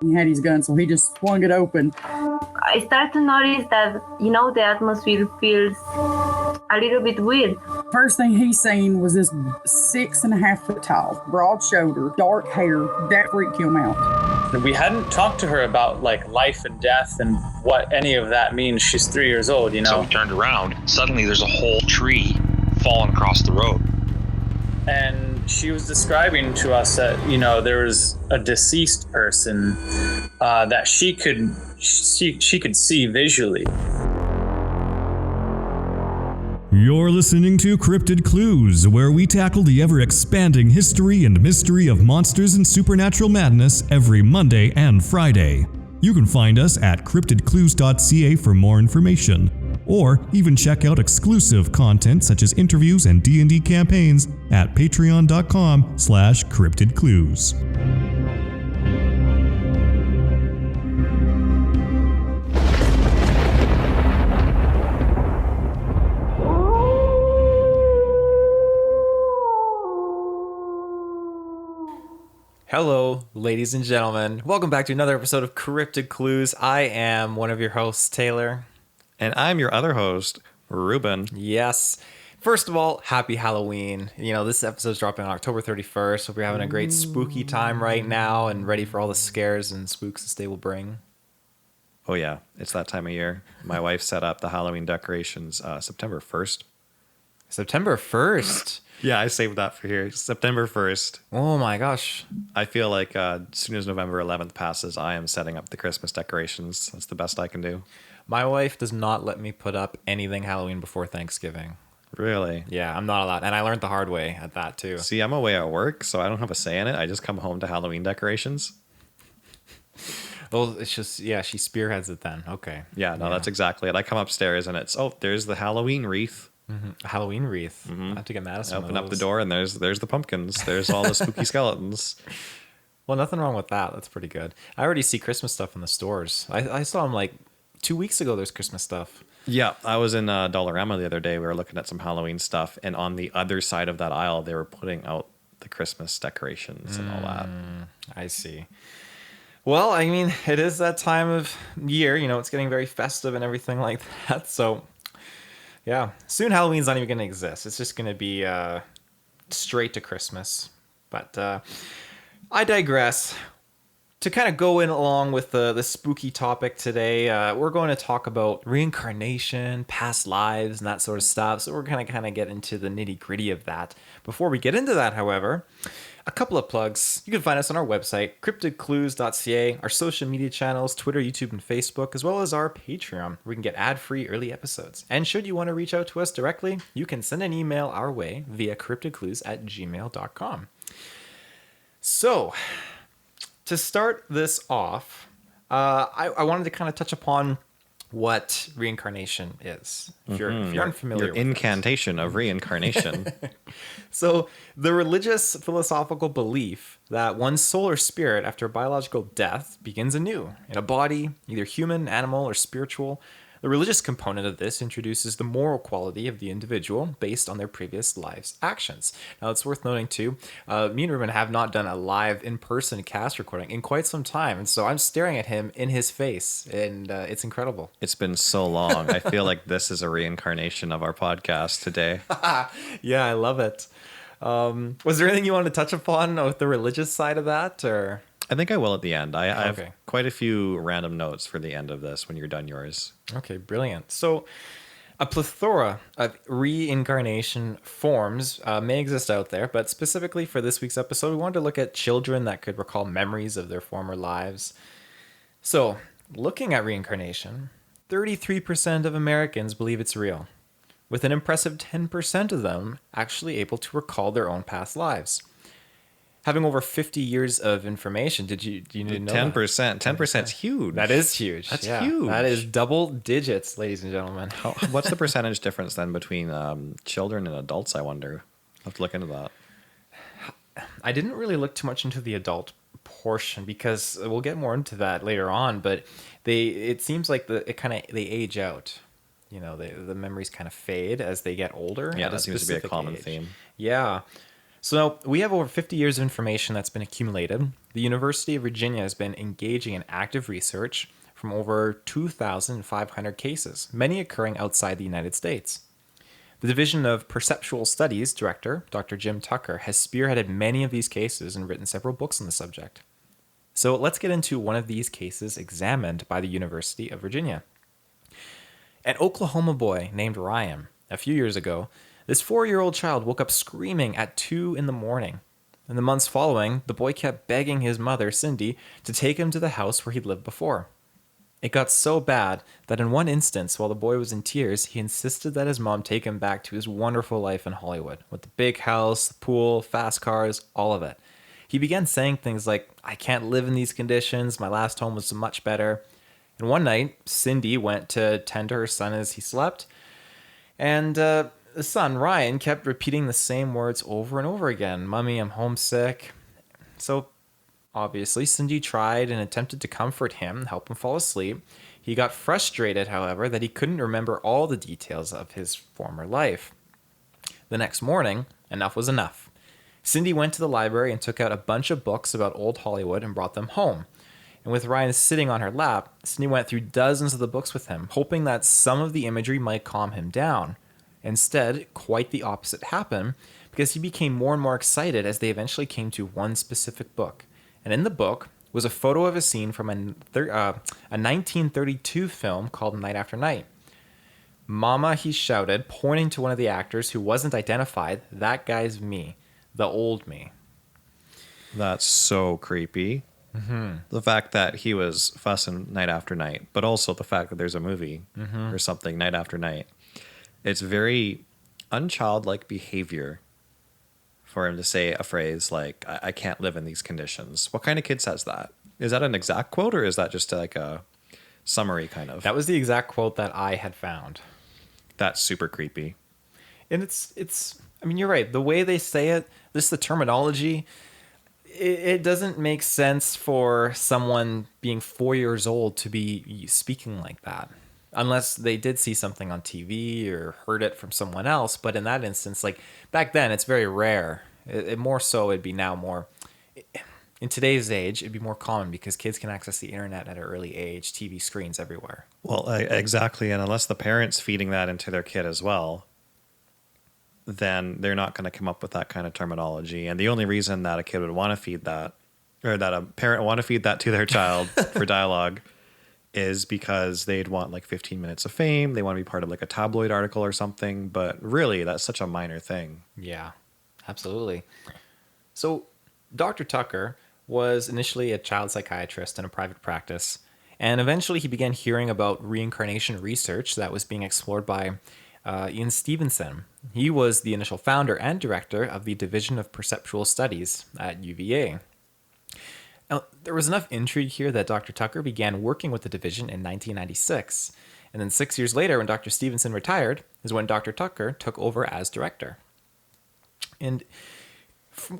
He had his gun, so he just swung it open. I start to notice that, the atmosphere feels a little bit weird. First thing he seen was this 6.5 foot tall, broad shoulder, dark hair. That freaked him out. We hadn't talked to her about like life and death and what any of that means. She's 3 years old, So we turned around. Suddenly there's a whole tree falling across the road. And she was describing to us that, there was a deceased person that she could see visually. You're listening to Cryptid Clues, where we tackle the ever-expanding history and mystery of monsters and supernatural madness every Monday and Friday. You can find us at CryptidClues.ca for more information, or even check out exclusive content such as interviews and D&D campaigns at patreon.com/CryptidClues. Hello, ladies and gentlemen. Welcome back to another episode of Cryptid Clues. I am one of your hosts, Taylor. And I'm your other host, Reuben. Yes. First of all, happy Halloween. This episode's dropping on October 31st. Hope you're having a great spooky time right now and ready for all the scares and spooks this day will bring. Oh, yeah. It's that time of year. My wife set up the Halloween decorations September 1st. September 1st? Yeah, I saved that for here. September 1st. Oh, my gosh. I feel like as soon as November 11th passes, I am setting up the Christmas decorations. That's the best I can do. My wife does not let me put up anything Halloween before Thanksgiving. Really? Yeah, I'm not allowed. And I learned the hard way at that, too. See, I'm away at work, so I don't have a say in it. I just come home to Halloween decorations. Well, it's just, yeah, she spearheads it then. Okay. Yeah, that's exactly it. I come upstairs and it's, there's the Halloween wreath. Mm-hmm. A Halloween wreath. Mm-hmm. I have to get Madison. I open up the door and there's the pumpkins. There's all the spooky skeletons. Well, nothing wrong with that. That's pretty good. I already see Christmas stuff in the stores. I saw them like 2 weeks ago. There's Christmas stuff. Yeah, I was in Dollarama the other day. We were looking at some Halloween stuff, and on the other side of that aisle, they were putting out the Christmas decorations and all that. I see. Well, I mean, it is that time of year. It's getting very festive and everything like that. So, yeah, soon Halloween's not even going to exist. It's just going to be straight to Christmas. But I digress. To kind of go in along with the spooky topic today, we're going to talk about reincarnation, past lives, and that sort of stuff. So we're going to kind of get into the nitty-gritty of that. Before we get into that, however, a couple of plugs. You can find us on our website, CryptidClues.ca, our social media channels, Twitter, YouTube, and Facebook, as well as our Patreon, where we can get ad-free early episodes. And should you want to reach out to us directly, you can send an email our way via CryptidClues@gmail.com. So, to start this off, I wanted to kind of touch upon what reincarnation is. If you're unfamiliar your incantation of reincarnation. So the religious philosophical belief that one's soul or spirit after biological death begins anew in a body, either human, animal, or spiritual. The religious component of this introduces the moral quality of the individual based on their previous life's actions. Now, it's worth noting, too, me and Reuben have not done a live in-person cast recording in quite some time, and so I'm staring at him in his face, and it's incredible. It's been so long. I feel like this is a reincarnation of our podcast today. Yeah, I love it. Was there anything you wanted to touch upon with the religious side of that, or...? I think I will at the end. I have quite a few random notes for the end of this when you're done yours. Okay, brilliant. So a plethora of reincarnation forms may exist out there, but specifically for this week's episode, we wanted to look at children that could recall memories of their former lives. So, looking at reincarnation, 33% of Americans believe it's real, with an impressive 10% of them actually able to recall their own past lives. Having over 50 years of information, do you need to know 10%. 10% is huge. That is huge. That's huge. That is double digits, ladies and gentlemen. What's the percentage difference then between children and adults, I wonder? I'll have to look into that. I didn't really look too much into the adult portion because we'll get more into that later on, but it seems like they age out. The memories kind of fade as they get older. Yeah, that seems to be a common theme. Yeah. So we have over 50 years of information that's been accumulated. The University of Virginia has been engaging in active research from over 2,500 cases, many occurring outside the United States. The Division of Perceptual Studies director, Dr. Jim Tucker, has spearheaded many of these cases and written several books on the subject. So let's get into one of these cases examined by the University of Virginia. An Oklahoma boy named Ryan, a few years ago, this 4-year-old child woke up screaming at 2 in the morning. In the months following, the boy kept begging his mother, Cindy, to take him to the house where he'd lived before. It got so bad that in one instance, while the boy was in tears, he insisted that his mom take him back to his wonderful life in Hollywood, with the big house, the pool, fast cars, all of it. He began saying things like, "I can't live in these conditions, my last home was much better." And one night, Cindy went to tend to her son as he slept, and the son, Ryan, kept repeating the same words over and over again. "Mommy, I'm homesick." So, obviously, Cindy tried and attempted to comfort him, help him fall asleep. He got frustrated, however, that he couldn't remember all the details of his former life. The next morning, enough was enough. Cindy went to the library and took out a bunch of books about old Hollywood and brought them home. And with Ryan sitting on her lap, Cindy went through dozens of the books with him, hoping that some of the imagery might calm him down. Instead, quite the opposite happened, because he became more and more excited as they eventually came to one specific book. And in the book was a photo of a scene from a 1932 film called Night After Night. "Mama," he shouted, pointing to one of the actors who wasn't identified, "that guy's me, the old me." That's so creepy. The fact that he was fussing night after night, but also the fact that there's a movie or something night after night. It's very unchildlike behavior for him to say a phrase like, I can't live in these conditions. What kind of kid says that? Is that an exact quote, or is that just like a summary kind of? That was the exact quote that I had found. That's super creepy. And it's I mean, you're right. The way they say it, this the terminology, it doesn't make sense for someone being 4 years old to be speaking like that. Unless they did see something on TV or heard it from someone else. But in that instance, like back then, it's very rare. It more so, it'd be now more. In today's age, it'd be more common because kids can access the internet at an early age, TV screens everywhere. Well, exactly. And unless the parent's feeding that into their kid as well, then they're not going to come up with that kind of terminology. And the only reason that a kid would want to feed that, or that a parent would want to feed that to their child for dialogue, is because they'd want like 15 minutes of fame. They want to be part of like a tabloid article or something. But really, that's such a minor thing. Yeah, absolutely. So Dr. Tucker was initially a child psychiatrist in a private practice. And eventually he began hearing about reincarnation research that was being explored by Ian Stevenson. He was the initial founder and director of the Division of Perceptual Studies at UVA. Now, there was enough intrigue here that Dr. Tucker began working with the division in 1996. And then 6 years later, when Dr. Stevenson retired, is when Dr. Tucker took over as director. And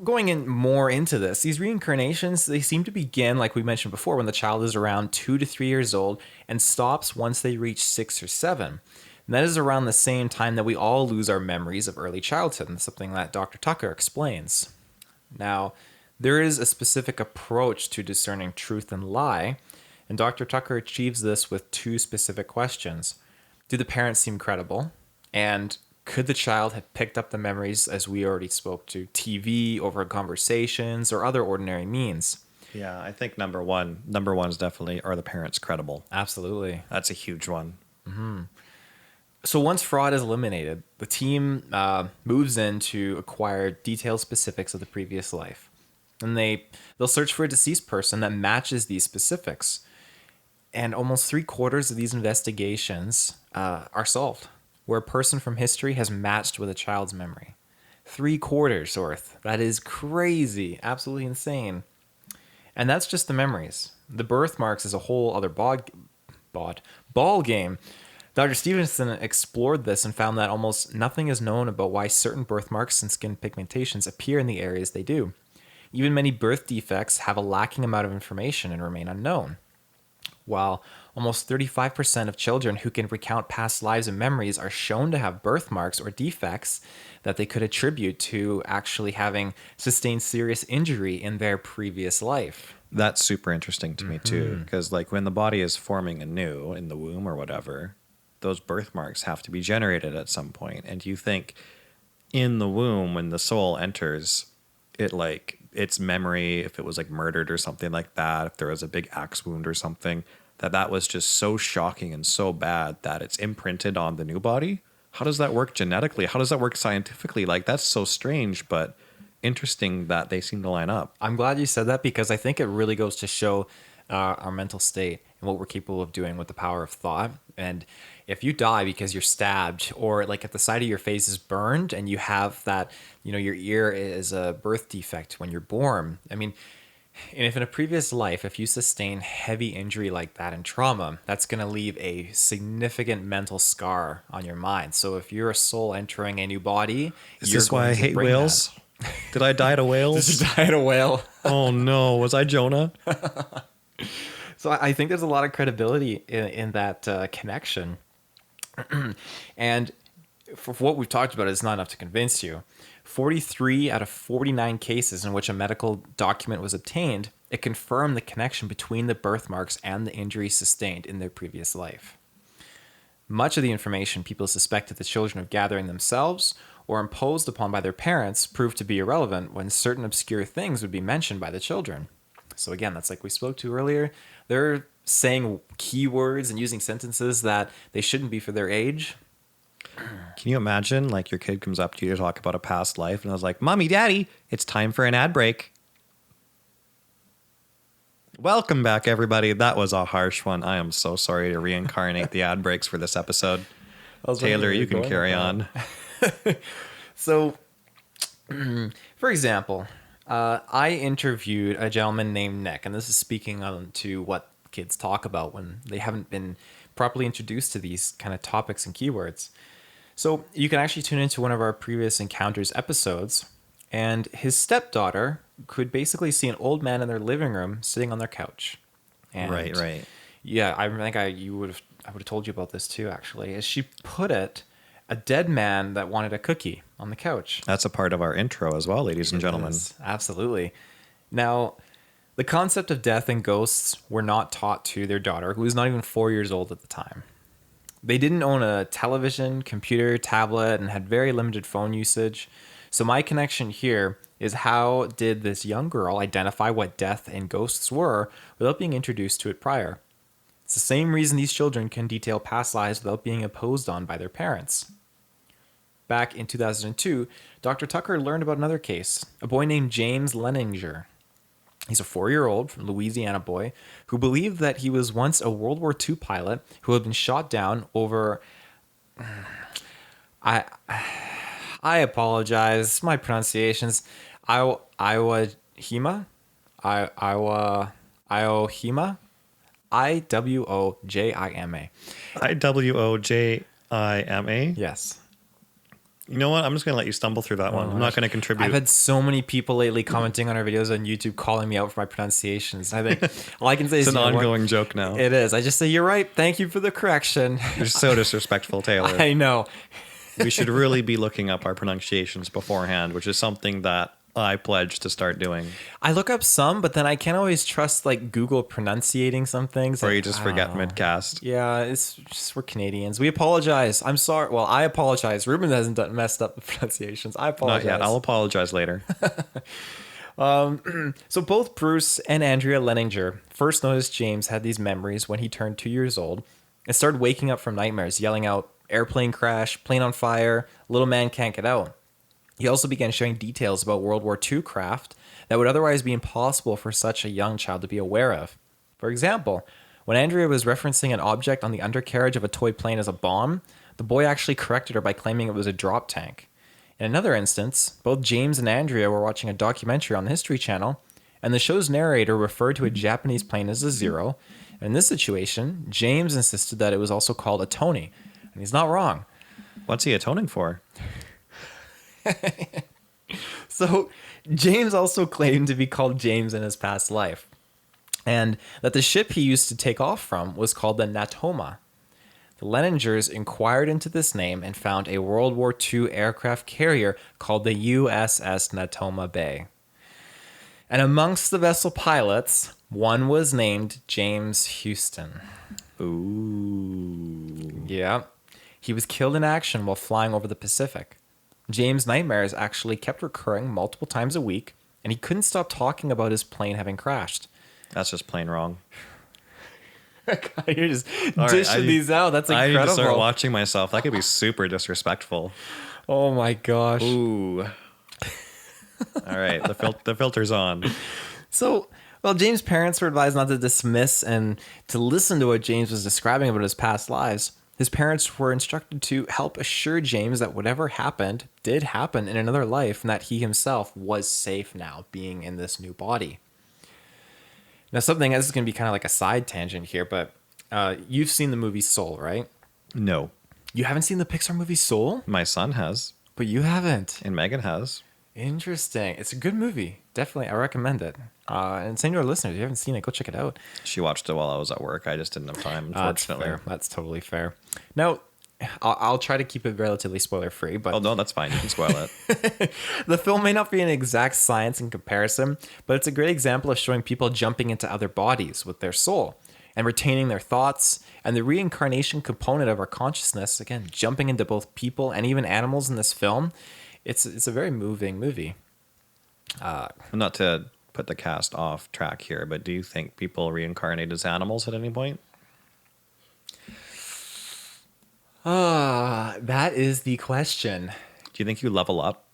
going in more into this, these reincarnations, they seem to begin, like we mentioned before, when the child is around 2 to 3 years old and stops once they reach 6 or 7. And that is around the same time that we all lose our memories of early childhood, and something that Dr. Tucker explains. Now, there is a specific approach to discerning truth and lie, and Dr. Tucker achieves this with 2 specific questions. Do the parents seem credible? And could the child have picked up the memories, as we already spoke to, TV, over conversations, or other ordinary means? Yeah, I think number one is definitely, are the parents credible? Absolutely. That's a huge one. So once fraud is eliminated, the team moves in to acquire detailed specifics of the previous life. And they'll search for a deceased person that matches these specifics. And almost 3/4 of these investigations are solved, where a person from history has matched with a child's memory. 3/4 worth. That is crazy. Absolutely insane. And that's just the memories. The birthmarks is a whole other ball game. Dr. Stevenson explored this and found that almost nothing is known about why certain birthmarks and skin pigmentations appear in the areas they do. Even many birth defects have a lacking amount of information and remain unknown. while almost 35% of children who can recount past lives and memories are shown to have birthmarks or defects that they could attribute to actually having sustained serious injury in their previous life. That's super interesting to me too, because like when the body is forming anew in the womb or whatever, those birthmarks have to be generated at some point. And you think in the womb, when the soul enters, it like its memory, if it was like murdered or something like that, if there was a big axe wound or something, that was just so shocking and so bad that it's imprinted on the new body. How does that work genetically? How does that work scientifically? Like, that's so strange, but interesting that they seem to line up. I'm glad you said that, because I think it really goes to show our mental state and what we're capable of doing with the power of thought. And if you die because you're stabbed, or like if the side of your face is burned and you have that, your ear is a birth defect when you're born. I mean, and if in a previous life, if you sustain heavy injury like that and trauma, that's going to leave a significant mental scar on your mind. So if you're a soul entering a new body, is this why I hate whales? Did I die to whales? Did you die to whale? Oh no, was I Jonah? So I think there's a lot of credibility in that connection. And for what we've talked about, it's not enough to convince you. 43 out of 49 cases in which a medical document was obtained, it confirmed the connection between the birthmarks and the injuries sustained in their previous life. Much of the information people suspected the children of gathering themselves or imposed upon by their parents proved to be irrelevant when certain obscure things would be mentioned by the children. So again, that's like we spoke to earlier. They're saying keywords and using sentences that they shouldn't be for their age. Can you imagine, like, your kid comes up to you to talk about a past life, and I was like, Mommy, Daddy, it's time for an ad break. Welcome back, everybody. That was a harsh one. I am so sorry to reincarnate the ad breaks for this episode. Taylor, you can carry on. So, for example, I interviewed a gentleman named Nick, and this is speaking on to what kids talk about when they haven't been properly introduced to these kind of topics and keywords. So you can actually tune into one of our previous Encounters episodes, and his stepdaughter could basically see an old man in their living room sitting on their couch. And right. Yeah, I think I would have told you about this too, actually. As she put it, a dead man that wanted a cookie on the couch. That's a part of our intro as well, ladies and gentlemen. Absolutely. Now, the concept of death and ghosts were not taught to their daughter, who was not even 4 years old at the time. They didn't own a television, computer, tablet, and had very limited phone usage. So my connection here is, how did this young girl identify what death and ghosts were without being introduced to it prior? It's the same reason these children can detail past lives without being imposed on by their parents. Back in 2002, Dr. Tucker learned about another case, a boy named James Leninger. He's a 4-year-old from Louisiana boy who believed that he was once a World War II pilot who had been shot down over... I apologize, my pronunciations. Iwojima? Iwojima? I-W-O-J-I-M-A. I-W-O-J-I-M-A? Yes. You know what? I'm just going to let you stumble through that one. I'm not going to contribute. I've had so many people lately commenting on our videos on YouTube calling me out for my pronunciations. I think all I can say is... It's an ongoing joke now. It is. I just say, you're right. Thank you for the correction. You're so disrespectful, Taylor. I know. We should really be looking up our pronunciations beforehand, which is something that I pledge to start doing. I look up some, but then I can't always trust like Google pronunciating some things. Or you just forget mid-cast. Yeah, it's just, we're Canadians. We apologize. I'm sorry. Well, I apologize. Reuben hasn't messed up the pronunciations. I apologize. Not yet. I'll apologize later. So both Bruce and Andrea Leninger first noticed James had these memories when he turned 2 years old and started waking up from nightmares, yelling out, "Airplane crash, plane on fire, little man can't get out." He also began sharing details about World War II craft that would otherwise be impossible for such a young child to be aware of. For example, when Andrea was referencing an object on the undercarriage of a toy plane as a bomb, the boy actually corrected her by claiming it was a drop tank. In another instance, both James and Andrea were watching a documentary on the History Channel, and the show's narrator referred to a Japanese plane as a Zero. And in this situation, James insisted that it was also called a Tony, and he's not wrong. What's he atoning for? So, James also claimed to be called James in his past life. and that the ship he used to take off from was called the Natoma. The Lenningers inquired into this name and found a World War II aircraft carrier called the USS Natoma Bay. And amongst the vessel pilots, one was named James Houston. Ooh. Yeah. He was killed in action while flying over the Pacific. James' nightmares actually kept recurring multiple times a week, and he couldn't stop talking about his plane having crashed. That's just plain wrong. You're just All dishing right, these out. That's I incredible. need to start watching myself. That could be super disrespectful. Oh my gosh. Ooh. All right, the filter's on. So, well, James' parents were advised not to dismiss and to listen to what James was describing about his past lives. His parents were instructed to help assure James that whatever happened did happen in another life and that he himself was safe now, being in this new body. Now, something, this is going to be kind of like a side tangent here, but you've seen the movie Soul, right? No, You haven't seen the Pixar movie Soul? my son has, But you haven't. and Megan has. Interesting. It's a good movie. Definitely, I recommend it. And same to our listeners, if you haven't seen it, go check it out. She watched it while I was at work. I just didn't have time, unfortunately. That's totally fair. Now, I'll try to keep it relatively spoiler free, but Oh no, that's fine. You can spoil it. the film may not be an exact science in comparison, but it's a great example of showing people jumping into other bodies with their soul and retaining their thoughts, and the reincarnation component of our consciousness, again, jumping into both people and even animals in this film. It's a very moving movie. Not to put the cast off track here, but do you think people reincarnate as animals at any point? That is the question. Do you think you level up?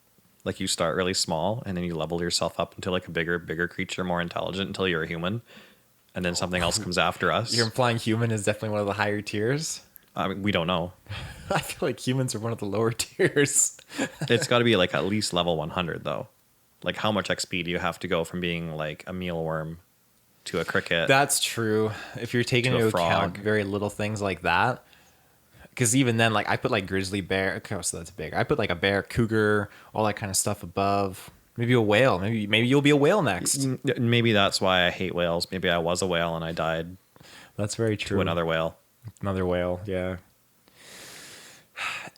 Like you start really small and then you level yourself up into like a bigger creature, more intelligent until you're a human, and then something else comes after us? You're implying human is definitely one of the higher tiers? I mean, we don't know. I feel like humans are one of the lower tiers. It's got to be like at least level 100 though. Like how much XP do you have to go from being like a mealworm to a cricket? That's true. If you're taking To a into account frog. very little things like that. Because even then, like I put like grizzly bear. Okay, so that's big. I put like a bear, cougar, all that kind of stuff above. Maybe a whale. Maybe you'll be a whale next. Maybe that's why I hate whales. Maybe I was a whale and I died That's very true. to another whale. Another whale, yeah.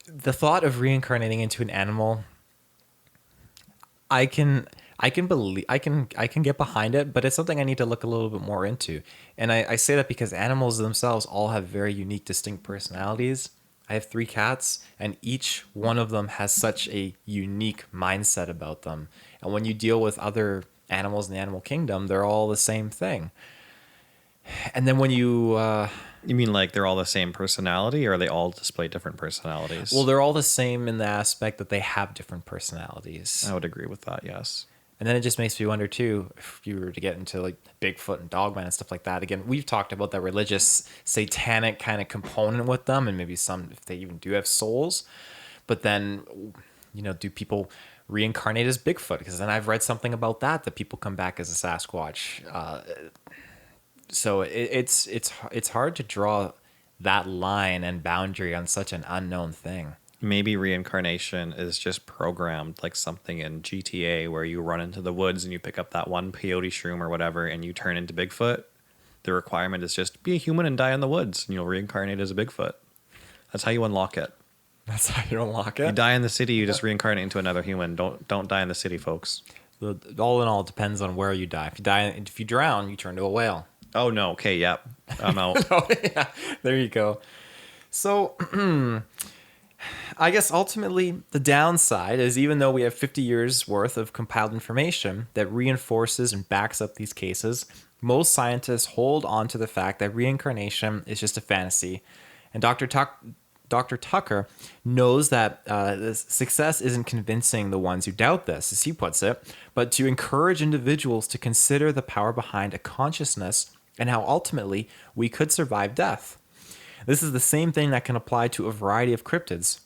The thought of reincarnating into an animal, I can get behind it, but it's something I need to look a little bit more into. And I say that because animals themselves all have very unique, distinct personalities. I have 3 cats, and each one of them has such a unique mindset about them. And when you deal with other animals in the animal kingdom, they're all the same thing. And then when you You mean like they're all the same personality, or are they all display different personalities? well, they're all the same in the aspect that they have different personalities. I would agree with that, yes. And then it just makes me wonder too, if you were to get into like Bigfoot and Dogman and stuff like that. Again, we've talked about that religious, satanic kind of component with them, and maybe some, if they even do have souls. But then, you know, do people reincarnate as Bigfoot? Because then I've read something about that people come back as a Sasquatch. So it's hard to draw that line and boundary on such an unknown thing. Maybe reincarnation is just programmed like something in GTA where you run into the woods and you pick up that one peyote shroom or whatever and you turn into Bigfoot. The requirement is just be a human and die in the woods and you'll reincarnate as a Bigfoot. That's how you unlock it. That's how you unlock You it. die in the city, you just reincarnate into another human. Don't die in the city, folks. All in all, it depends on where you die. If you drown, you turn to a whale. Oh no, okay, yep. I'm out. Oh, yeah, there you go. So, I guess ultimately the downside is even though we have 50 years worth of compiled information that reinforces and backs up these cases, most scientists hold on to the fact that reincarnation is just a fantasy. And Dr. Tucker knows that success isn't convincing the ones who doubt this, as he puts it, but to encourage individuals to consider the power behind a consciousness and how ultimately we could survive death. This is the same thing that can apply to a variety of cryptids.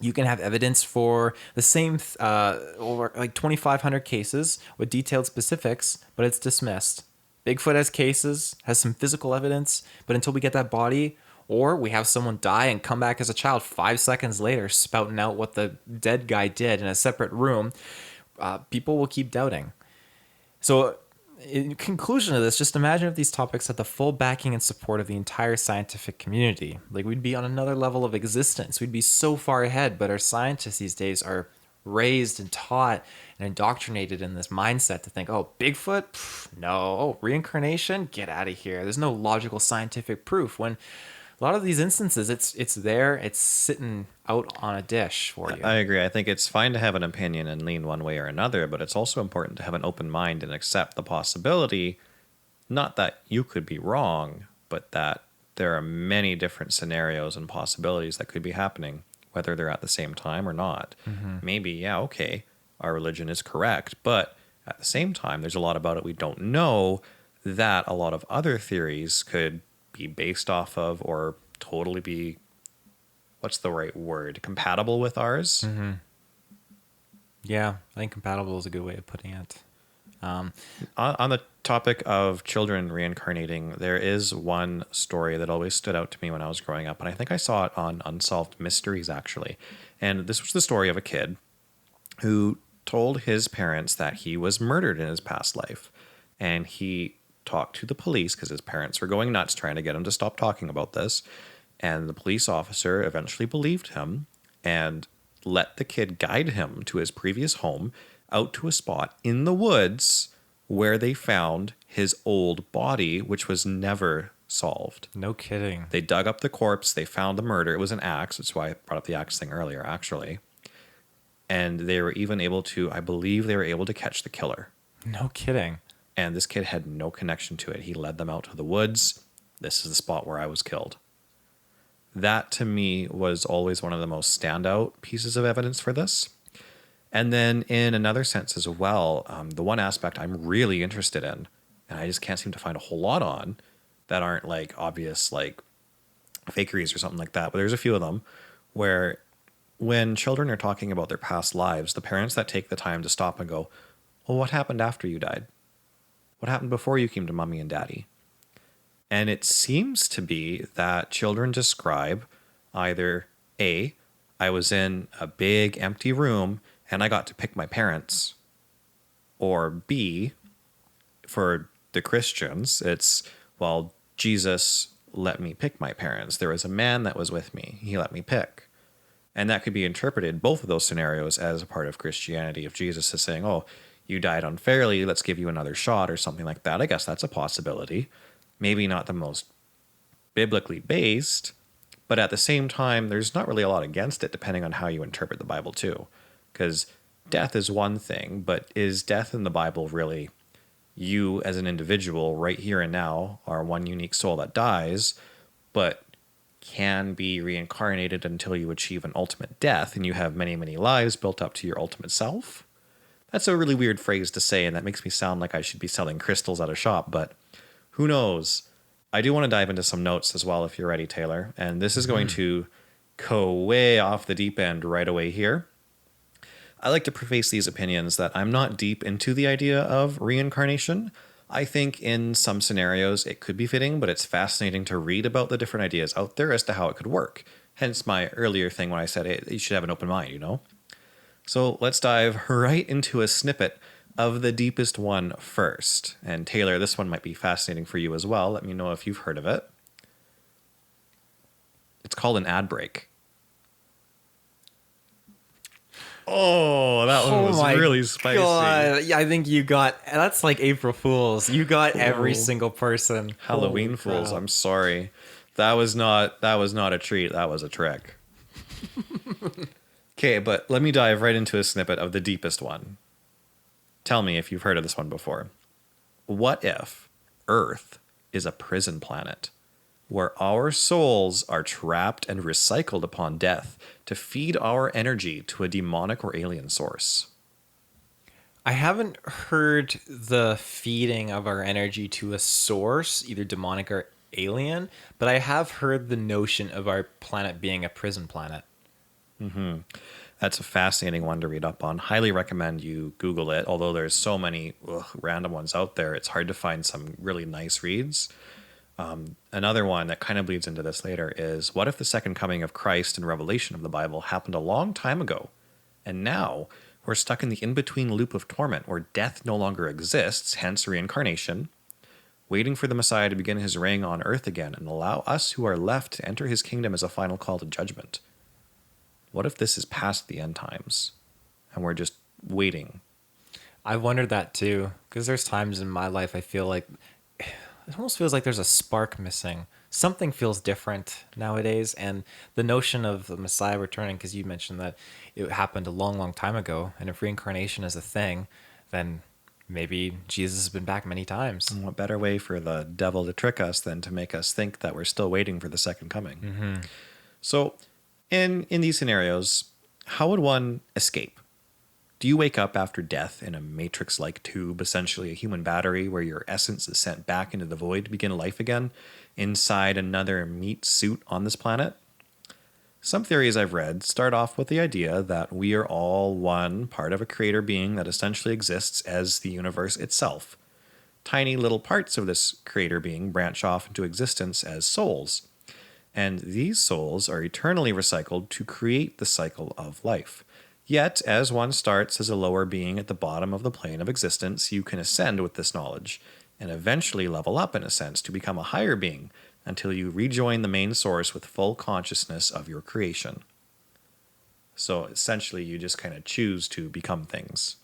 You can have evidence for the same, over like 2,500 cases with detailed specifics, but it's dismissed. Bigfoot has cases, has some physical evidence, but until we get that body, or we have someone die and come back as a child 5 seconds later, spouting out what the dead guy did in a separate room, people will keep doubting. So in conclusion of this, just imagine if these topics had the full backing and support of the entire scientific community. Like, we'd be on another level of existence. We'd be so far ahead, but our scientists these days are raised and taught and indoctrinated in this mindset to think, oh, Bigfoot? Pff, no. Oh, reincarnation? Get out of here. There's no logical scientific proof. When a lot of these instances, it's there, it's sitting out on a dish for you. I agree. I think it's fine to have an opinion and lean one way or another, but it's also important to have an open mind and accept the possibility, not that you could be wrong, but that there are many different scenarios and possibilities that could be happening, whether they're at the same time or not. Maybe, yeah, okay, our religion is correct, but at the same time, there's a lot about it we don't know that a lot of other theories could be based off of or totally be, what's the right word, compatible with ours. Yeah, I think compatible is a good way of putting it. On the topic of children reincarnating, there is one story that always stood out to me when I was growing up, and I think I saw it on Unsolved Mysteries, actually. And this was the story of a kid who told his parents that he was murdered in his past life. And he talked to the police because his parents were going nuts trying to get him to stop talking about this. And the police officer eventually believed him and let the kid guide him to his previous home out to a spot in the woods where they found his old body, which was never solved. No kidding. They dug up the corpse. They found the murder. It was an axe. That's why I brought up the axe thing earlier, actually. And they were even able to, I believe they were able to catch the killer. No kidding. And this kid had no connection to it. He led them out to the woods. This is the spot where I was killed. That, to me, was always one of the most standout pieces of evidence for this. And then in another sense as well, the one aspect I'm really interested in, and I just can't seem to find a whole lot on, that aren't like obvious like fakeries or something like that, but there's a few of them where when children are talking about their past lives, the parents that take the time to stop and go, well, what happened after you died? What happened before you came to mommy and daddy? And it seems to be that children describe either A, I was in a big empty room and I got to pick my parents, or B, for the Christians, it's, well, Jesus let me pick my parents. There was a man that was with me. He let me pick. And that could be interpreted, both of those scenarios, as a part of Christianity. If Jesus is saying, oh, you died unfairly, let's give you another shot or something like that, I guess that's a possibility. Maybe not the most biblically based, but at the same time, there's not really a lot against it depending on how you interpret the Bible too. Because death is one thing, but is death in the Bible really you as an individual right here and now are one unique soul that dies, but can be reincarnated until you achieve an ultimate death and you have many, many lives built up to your ultimate self? That's a really weird phrase to say, and that makes me sound like I should be selling crystals at a shop, but who knows? I do want to dive into some notes as well if you're ready, Taylor. And this is going to go way off the deep end right away here. I like to preface these opinions that I'm not deep into the idea of reincarnation. I think in some scenarios it could be fitting, but it's fascinating to read about the different ideas out there as to how it could work. Hence my earlier thing when I said, hey, you should have an open mind, you know? So let's dive right into a snippet of the deepest one first. And Taylor, this one might be fascinating for you as well. Let me know if you've heard of it. It's called an ad break. Oh, that one was really spicy. God. Yeah, I think you got, that's like April Fools. You got every single person. Halloween Fools, I'm sorry. That was not a treat, that was a trick. Okay, but let me dive right into a snippet of the deepest one. Tell me if you've heard of this one before. What if Earth is a prison planet where our souls are trapped and recycled upon death to feed our energy to a demonic or alien source? I haven't heard the feeding of our energy to a source, either demonic or alien, but I have heard the notion of our planet being a prison planet. That's a fascinating one to read up on. Highly recommend you Google it. Although there's so many random ones out there, it's hard to find some really nice reads. Another one that kind of bleeds into this later is, what if the second coming of Christ and revelation of the Bible happened a long time ago, and now who are stuck in the in-between loop of torment where death no longer exists, hence reincarnation, waiting for the Messiah to begin his reign on earth again and allow us who are left to enter his kingdom as a final call to judgment. What if this is past the end times and we're just waiting? I wondered that too, because there's times in my life I feel like it almost feels like there's a spark missing. Something feels different nowadays, and the notion of the Messiah returning, because you mentioned that it happened a long, long time ago, and if reincarnation is a thing, then maybe Jesus has been back many times. And what better way for the devil to trick us than to make us think that we're still waiting for the second coming? Mm-hmm. So, in these scenarios, how would one escape? Do you wake up after death in a matrix-like tube, essentially a human battery, where your essence is sent back into the void to begin life again, inside another meat suit on this planet? Some theories I've read start off with the idea that we are all one part of a creator being that essentially exists as the universe itself. Tiny little parts of this creator being branch off into existence as souls, and these souls are eternally recycled to create the cycle of life. Yet, as one starts as a lower being at the bottom of the plane of existence, you can ascend with this knowledge, and eventually level up in a sense to become a higher being until you rejoin the main source with full consciousness of your creation. So essentially, you just kind of choose to become things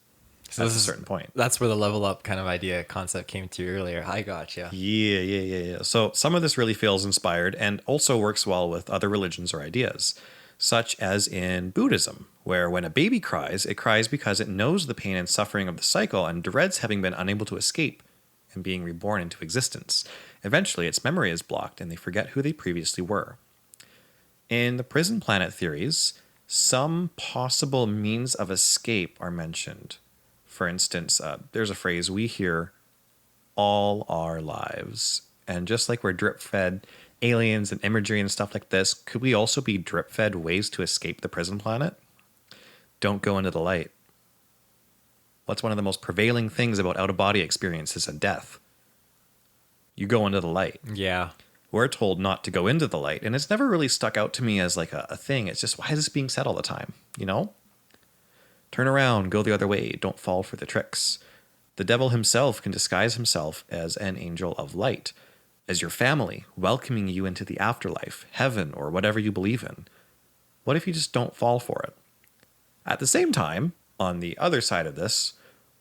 at a certain point. That's where the level up kind of idea concept came to earlier. I gotcha. Yeah. So some of this really feels inspired and also works well with other religions or ideas, such as in Buddhism, where when a baby cries, it cries because it knows the pain and suffering of the cycle and dreads having been unable to escape and being reborn into existence. Eventually, its memory is blocked and they forget who they previously were. In the prison planet theories, some possible means of escape are mentioned. For instance, there's a phrase we hear all our lives. And just like we're drip-fed aliens and imagery and stuff like this, could we also be drip-fed ways to escape the prison planet? Don't go into the light. What's one of the most prevailing things about out-of-body experiences and death? You go into the light. Yeah. We're told not to go into the light, and it's never really stuck out to me as like a thing. It's just, why is this being said all the time? You know? Turn around, go the other way, don't fall for the tricks. The devil himself can disguise himself as an angel of light, as your family, welcoming you into the afterlife, heaven, or whatever you believe in. What if you just don't fall for it? At the same time, on the other side of this,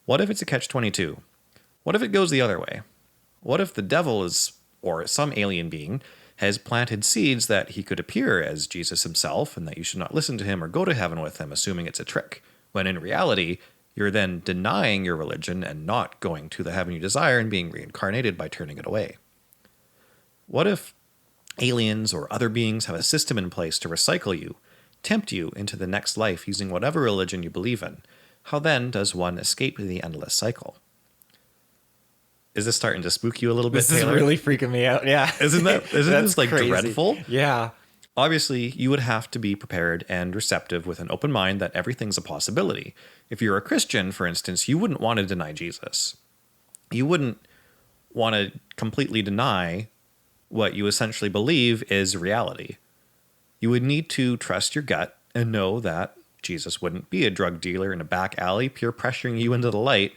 what if it's a catch-22? What if it goes the other way? What if the devil is, or some alien being, has planted seeds that he could appear as Jesus himself and that you should not listen to him or go to heaven with him, assuming it's a trick, when in reality, you're then denying your religion and not going to the heaven you desire and being reincarnated by turning it away? What if aliens or other beings have a system in place to recycle you, tempt you into the next life using whatever religion you believe in? How then does one escape the endless cycle? Is this starting to spook you a little bit, This Taylor? is really freaking me out. Yeah. Isn't this like crazy. dreadful? Yeah. Obviously, you would have to be prepared and receptive with an open mind that everything's a possibility. If you're a Christian, for instance, you wouldn't want to deny Jesus. You wouldn't want to completely deny what you essentially believe is reality. You would need to trust your gut and know that Jesus wouldn't be a drug dealer in a back alley peer pressuring you into the light.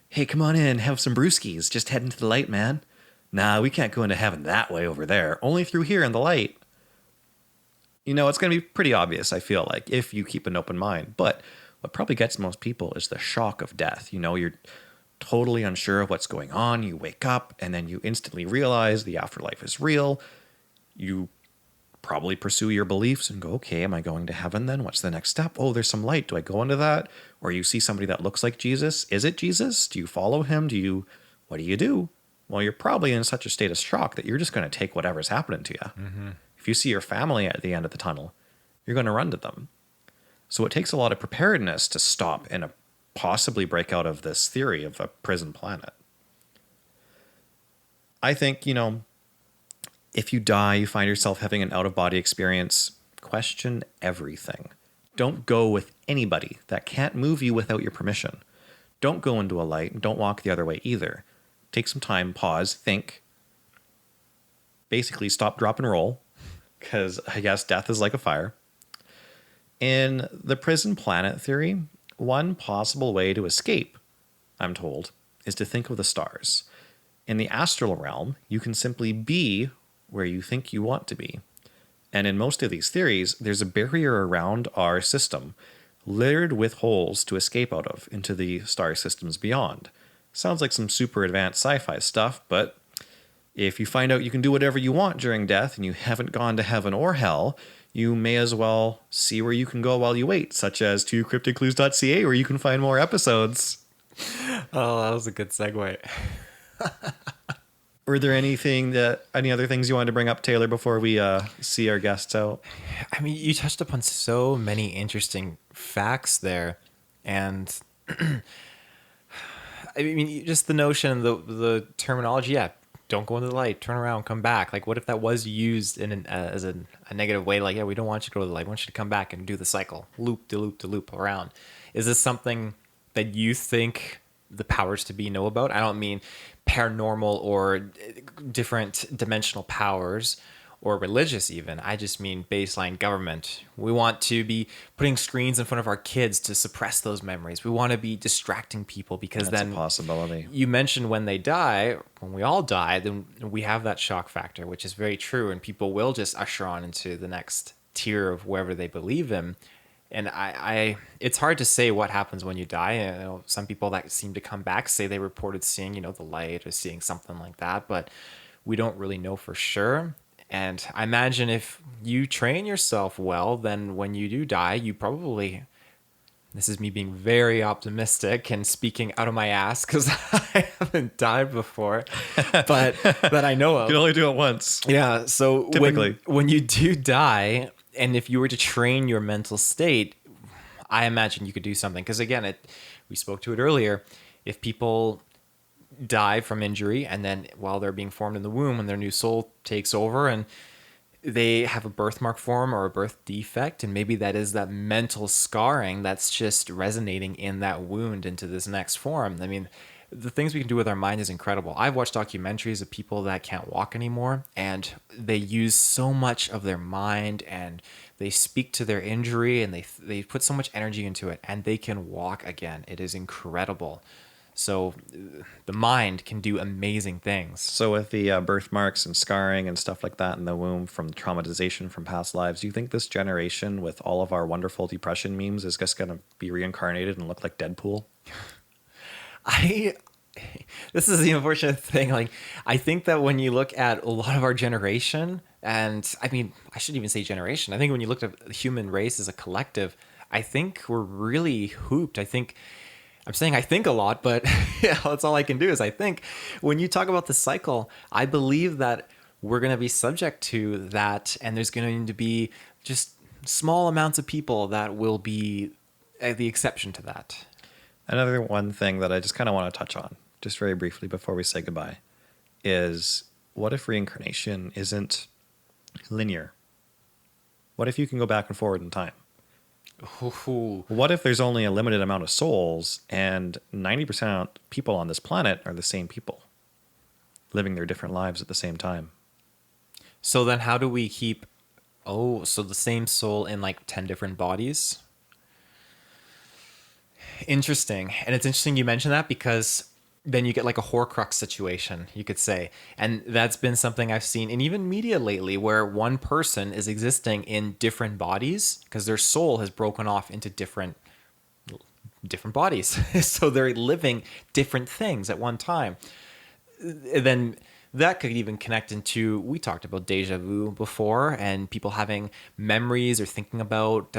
Hey, come on in, have some brewskis, just head into the light, man. Nah, we can't go into heaven that way over there, only through here in the light. You know, it's going to be pretty obvious, I feel like, if you keep an open mind. But what probably gets most people is the shock of death. You know, you're totally unsure of what's going on. You wake up and then you instantly realize the afterlife is real. You probably pursue your beliefs and go, okay, am I going to heaven then? What's the next step? Oh, there's some light. Do I go into that? Or you see somebody that looks like Jesus. Is it Jesus? Do you follow him? What do you do? Well, you're probably in such a state of shock that you're just going to take whatever's happening to you. Mm-hmm. If you see your family at the end of the tunnel, you're going to run to them. So it takes a lot of preparedness to stop and possibly break out of this theory of a prison planet. I think, if you die, you find yourself having an out-of-body experience, question everything. Don't go with anybody that can't move you without your permission. Don't go into a light and don't walk the other way either. Take some time, pause, think. Basically, stop, drop, and roll, because I guess death is like a fire. In the prison planet theory, One possible way to escape, I'm told, is to think of the stars. In the astral realm, you can simply be where you think you want to be. And in most of these theories, there's a barrier around our system, littered with holes to escape out of into the star systems beyond. Sounds like some super advanced sci-fi stuff, but if you find out you can do whatever you want during death and you haven't gone to heaven or hell, you may as well see where you can go while you wait, such as to CryptidClues.ca, where you can find more episodes. Oh, that was a good segue. Were there any other things you wanted to bring up, Taylor, before we see our guests out? I mean, you touched upon so many interesting facts there, and I mean, just the notion, the terminology. Yeah, don't go into the light. Turn around, come back. Like, what if that was used in as a negative way? Like, yeah, we don't want you to go to the light. We want you to come back and do the cycle, loop to loop to loop around. Is this something that you think the powers to be know about? I don't mean paranormal or different dimensional powers or religious even. I just mean baseline government. We want to be putting screens in front of our kids to suppress those memories. We want to be distracting people because That's then a possibility. You mentioned when they die, when we all die, then we have that shock factor, which is very true, and people will just usher on into the next tier of wherever they believe in. And I it's hard to say what happens when you die. You know, some people that seem to come back say they reported seeing, the light or seeing something like that, but we don't really know for sure. And I imagine if you train yourself well, then when you do die, you probably, this is me being very optimistic and speaking out of my ass because I haven't died before, but that I know of. You can only do it once. Yeah. So typically, when you do die, and if you were to train your mental state, I imagine you could do something. Because again, we spoke to it earlier. If people die from injury and then while they're being formed in the womb and their new soul takes over and they have a birthmark form or a birth defect, and maybe that is that mental scarring that's just resonating in that wound into this next form. I mean, the things we can do with our mind is incredible. I've watched documentaries of people that can't walk anymore, and they use so much of their mind, and they speak to their injury, and they put so much energy into it, and they can walk again. It is incredible. So the mind can do amazing things. So with the birthmarks and scarring and stuff like that in the womb from traumatization from past lives, do you think this generation with all of our wonderful depression memes is just going to be reincarnated and look like Deadpool? This is the unfortunate thing. Like, I think that when you look at a lot of our generation, and I mean, I shouldn't even say generation. I think when you look at the human race as a collective, I think we're really hooped. I'm saying I think a lot, but yeah, that's all I can do is I think. When you talk about the cycle, I believe that we're going to be subject to that, and there's going to be just small amounts of people that will be the exception to that. Another one thing that I just kind of want to touch on, just very briefly before we say goodbye, is what if reincarnation isn't linear? What if you can go back and forward in time? Ooh. What if there's only a limited amount of souls and 90% of people on this planet are the same people, living their different lives at the same time? So then how do we keep, so the same soul in like 10 different bodies? Interesting. And it's interesting you mention that because then you get like a Horcrux situation, you could say. And that's been something I've seen in even media lately where one person is existing in different bodies because their soul has broken off into different bodies. So they're living different things at one time. Then that could even connect into, we talked about deja vu before and people having memories or thinking about,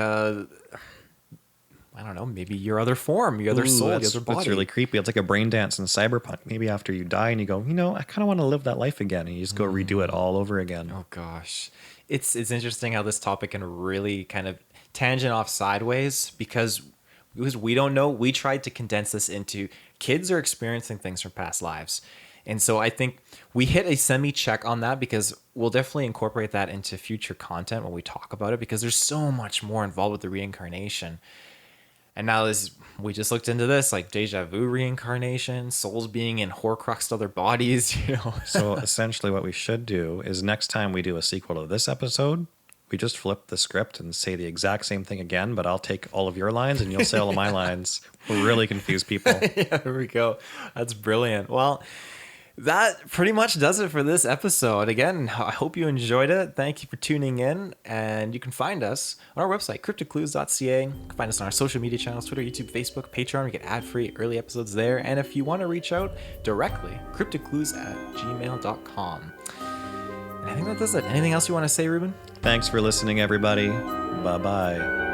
I don't know, maybe your other form, your other soul, your other body. That's really creepy. It's like a brain dance in Cyberpunk. Maybe after you die and you go, I kind of want to live that life again. And you just go redo it all over again. Oh, gosh. It's interesting how this topic can really kind of tangent off sideways because we don't know. We tried to condense this into kids are experiencing things from past lives. And so I think we hit a semi-check on that because we'll definitely incorporate that into future content when we talk about it because there's so much more involved with the reincarnation. And now we just looked into this, like deja vu reincarnation, souls being in Horcruxed other bodies, So essentially what we should do is next time we do a sequel to this episode, we just flip the script and say the exact same thing again, but I'll take all of your lines and you'll say all of my lines. We'll really confuse people. Yeah, there we go. That's brilliant. Well, that pretty much does it for this episode. Again, I hope you enjoyed it. Thank you for tuning in. And you can find us on our website, CryptidClues.ca. You can find us on our social media channels, Twitter, YouTube, Facebook, Patreon. We get ad-free early episodes there. And if you want to reach out directly, CryptidClues@gmail.com. And I think that does it. Anything else you want to say, Reuben? Thanks for listening, everybody. Bye-bye.